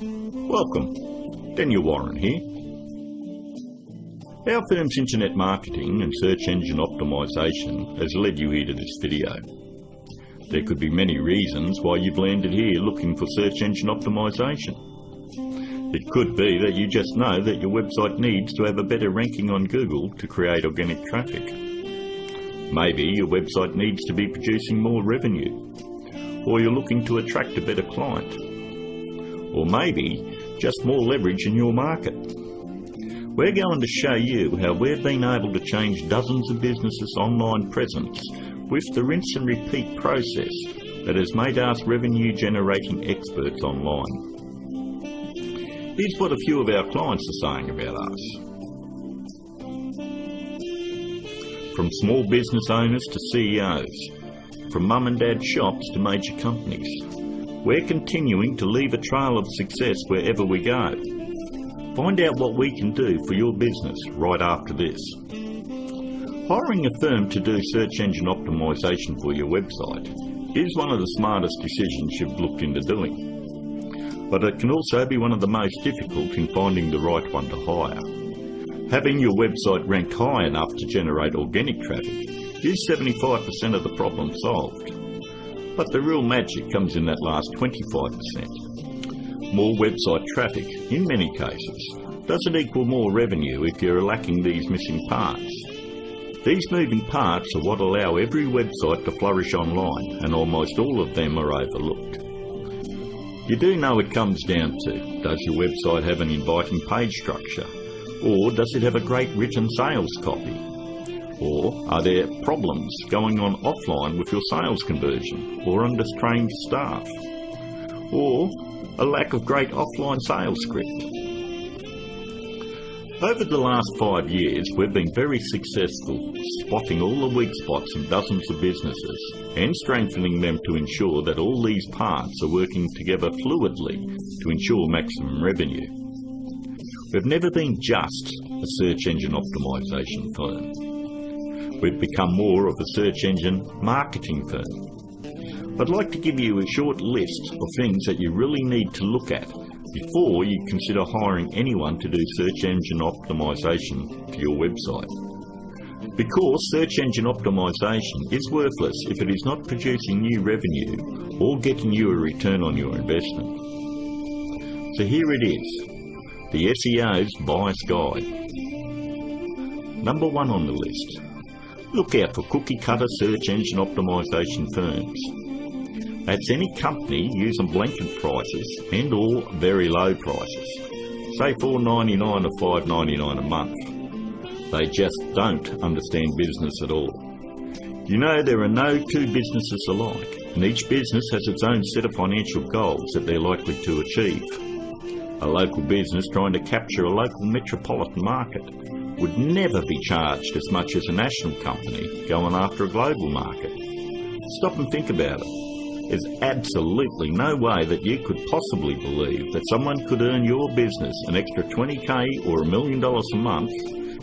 Welcome, Daniel Warren here. Our firm's internet marketing and search engine optimisation has led you here to this video. There could be many reasons why you've landed here looking for search engine optimisation. It could be that you just know that your website needs to have a better ranking on Google to create organic traffic. Maybe your website needs to be producing more revenue, or you're looking to attract a better client, or maybe just more leverage in your market. We're going to show you how we've been able to change dozens of businesses' online presence with the rinse and repeat process that has made us revenue generating experts online. Here's what a few of our clients are saying about us. From small business owners to CEOs, from mum and dad shops to major companies, we're continuing to leave a trail of success wherever we go. Find out what we can do for your business right after this. Hiring a firm to do search engine optimisation for your website is one of the smartest decisions you've looked into doing. But it can also be one of the most difficult in finding the right one to hire. Having your website rank high enough to generate organic traffic is 75% of the problem solved. But the real magic comes in that last 25%. More website traffic, in many cases, doesn't equal more revenue if you're lacking these missing parts. These moving parts are what allow every website to flourish online, and almost all of them are overlooked. You do know it comes down to, does your website have an inviting page structure? Or does it have a great written sales copy? Or are there problems going on offline with your sales conversion, or undertrained staff? Or a lack of great offline sales script? Over the last 5 years, we've been very successful spotting all the weak spots in dozens of businesses and strengthening them to ensure that all these parts are working together fluidly to ensure maximum revenue. We've never been just a search engine optimisation firm. We've become more of a search engine marketing firm. I'd like to give you a short list of things that you really need to look at before you consider hiring anyone to do search engine optimisation for your website. Because search engine optimisation is worthless if it is not producing new revenue or getting you a return on your investment. So here it is, the SEO's Buyer's Guide. Number 1 on the list. Look out for cookie-cutter search engine optimisation firms. That's any company using blanket prices and or very low prices, say $4.99 or $5.99 a month. They just don't understand business at all. You know, there are no two businesses alike, and each business has its own set of financial goals that they're likely to achieve. A local business trying to capture a local metropolitan market would never be charged as much as a national company going after a global market. Stop and think about it. There's absolutely no way that you could possibly believe that someone could earn your business an extra $20,000 or $1 million a month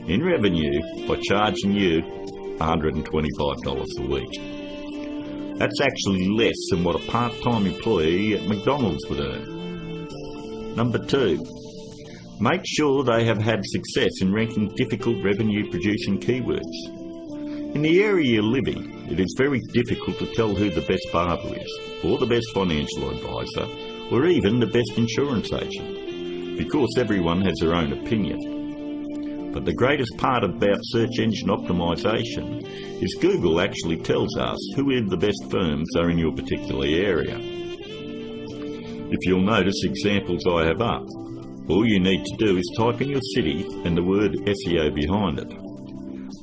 in revenue by charging you $125 a week. That's actually less than what a part-time employee at McDonald's would earn. Number 2, make sure they have had success in ranking difficult revenue-producing keywords. In the area you're living, it is very difficult to tell who the best barber is, or the best financial advisor, or even the best insurance agent, because everyone has their own opinion. But the greatest part about search engine optimisation is Google actually tells us who the best firms are in your particular area. If you'll notice examples I have up, all you need to do is type in your city and the word SEO behind it.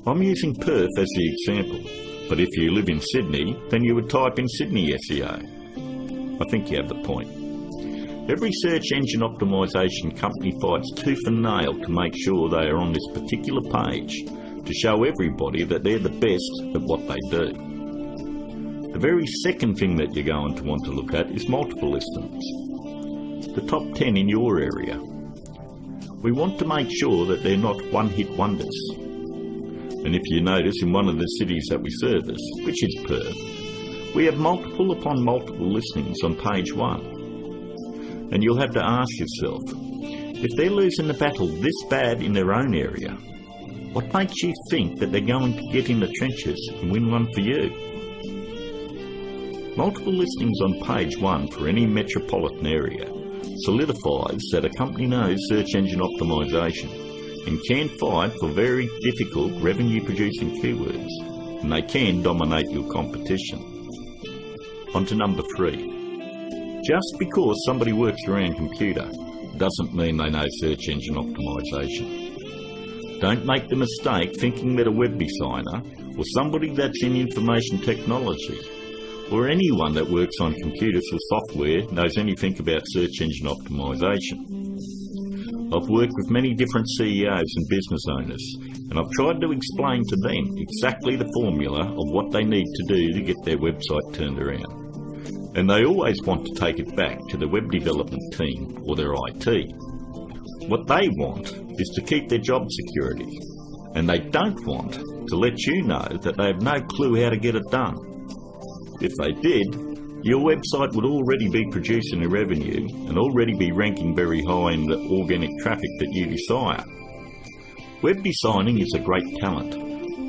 I'm using Perth as the example, but if you live in Sydney, then you would type in Sydney SEO. I think you have the point. Every search engine optimisation company fights tooth and nail to make sure they are on this particular page to show everybody that they're the best at what they do. The very second thing that you're going to want to look at is multiple listings. The top 10 in your area. We want to make sure that they're not one-hit wonders. And if you notice, in one of the cities that we service, which is Perth, we have multiple upon multiple listings on page 1. And you'll have to ask yourself, if they're losing the battle this bad in their own area, what makes you think that they're going to get in the trenches and win one for you? Multiple listings on page 1 for any metropolitan area solidifies that a company knows search engine optimization and can fight for very difficult revenue-producing keywords, and they can dominate your competition. On to number 3. Just because somebody works around computer doesn't mean they know search engine optimization. Don't make the mistake thinking that a web designer or somebody that's in information technology or anyone that works on computers or software knows anything about search engine optimization. I've worked with many different CEOs and business owners, and I've tried to explain to them exactly the formula of what they need to do to get their website turned around. And they always want to take it back to the web development team or their IT. What they want is to keep their job security, and they don't want to let you know that they have no clue how to get it done. If they did, your website would already be producing a revenue and already be ranking very high in the organic traffic that you desire. Web designing is a great talent,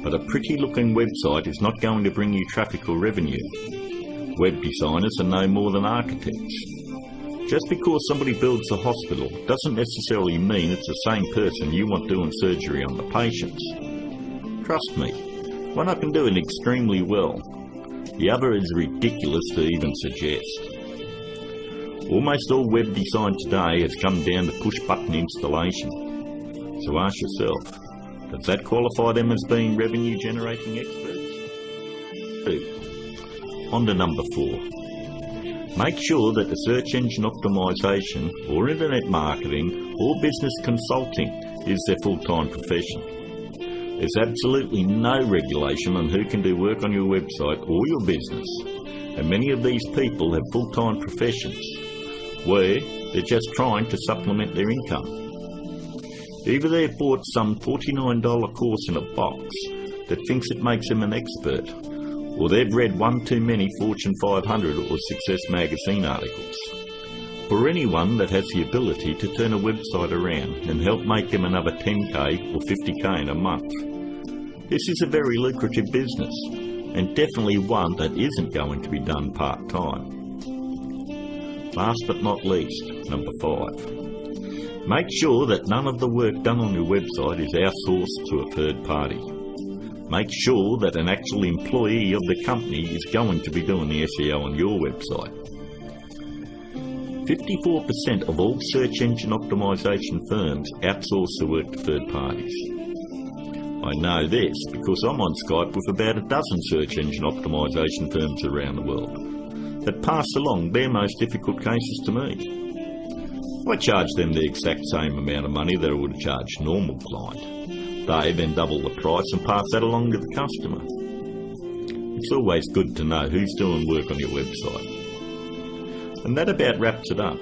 but a pretty looking website is not going to bring you traffic or revenue. Web designers are no more than architects. Just because somebody builds a hospital doesn't necessarily mean it's the same person you want doing surgery on the patients. Trust me, one I can do it extremely well. The other is ridiculous to even suggest. Almost all web design today has come down to push-button installation. So ask yourself, does that qualify them as being revenue-generating experts? 2. On to number 4. Make sure that the search engine optimization or internet marketing or business consulting is their full-time profession. There's absolutely no regulation on who can do work on your website or your business, and many of these people have full-time professions where they're just trying to supplement their income. Either they've bought some $49 course in a box that thinks it makes them an expert, or they've read one too many Fortune 500 or Success magazine articles. For anyone that has the ability to turn a website around and help make them another 10k or 50k in a month. This is a very lucrative business, and definitely one that isn't going to be done part-time. Last but not least, number 5. Make sure that none of the work done on your website is outsourced to a third party. Make sure that an actual employee of the company is going to be doing the SEO on your website. 54% of all search engine optimization firms outsource the work to third parties. I know this because I'm on Skype with about a dozen search engine optimization firms around the world that pass along their most difficult cases to me. I charge them the exact same amount of money that I would charge a normal client. They then double the price and pass that along to the customer. It's always good to know who's doing work on your website. And that about wraps it up.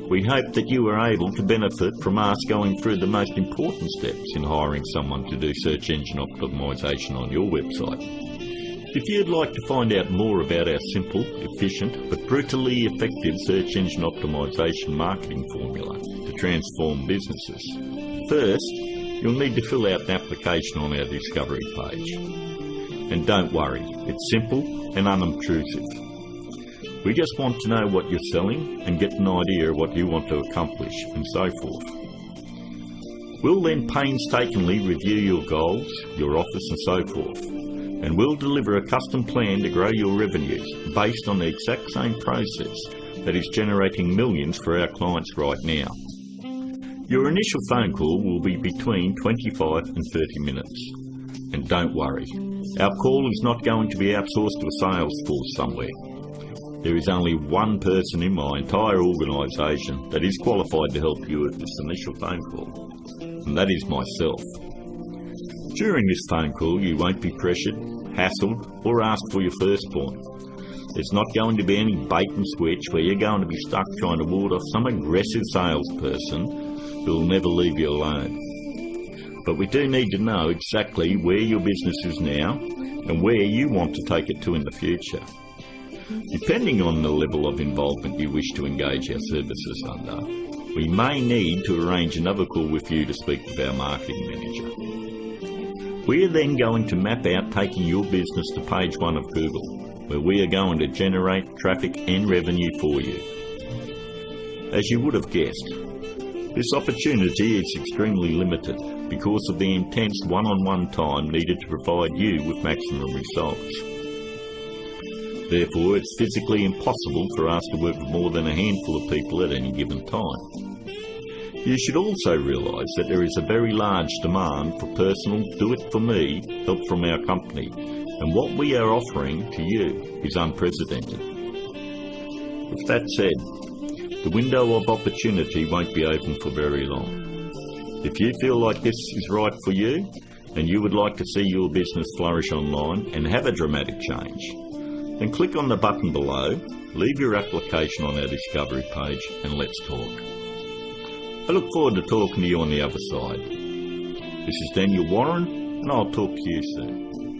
We hope that you are able to benefit from us going through the most important steps in hiring someone to do search engine optimization on your website. If you'd like to find out more about our simple, efficient, but brutally effective search engine optimization marketing formula to transform businesses, first, you'll need to fill out an application on our discovery page. And don't worry, it's simple and unobtrusive. We just want to know what you're selling and get an idea of what you want to accomplish and so forth. We'll then painstakingly review your goals, your offers and so forth, and we'll deliver a custom plan to grow your revenues based on the exact same process that is generating millions for our clients right now. Your initial phone call will be between 25 and 30 minutes. And don't worry, our call is not going to be outsourced to a sales force somewhere. There is only one person in my entire organisation that is qualified to help you with this initial phone call, and that is myself. During this phone call, you won't be pressured, hassled, or asked for your firstborn. There's not going to be any bait and switch where you're going to be stuck trying to ward off some aggressive salesperson who will never leave you alone. But we do need to know exactly where your business is now and where you want to take it to in the future. Depending on the level of involvement you wish to engage our services under, we may need to arrange another call with you to speak with our marketing manager. We are then going to map out taking your business to page 1 of Google, where we are going to generate traffic and revenue for you. As you would have guessed, this opportunity is extremely limited because of the intense one-on-one time needed to provide you with maximum results. Therefore, it's physically impossible for us to work with more than a handful of people at any given time. You should also realise that there is a very large demand for personal do-it-for-me help from our company, and what we are offering to you is unprecedented. With that said, the window of opportunity won't be open for very long. If you feel like this is right for you, and you would like to see your business flourish online and have a dramatic change, then click on the button below, leave your application on our discovery page, and let's talk. I look forward to talking to you on the other side. This is Daniel Warren, and I'll talk to you soon.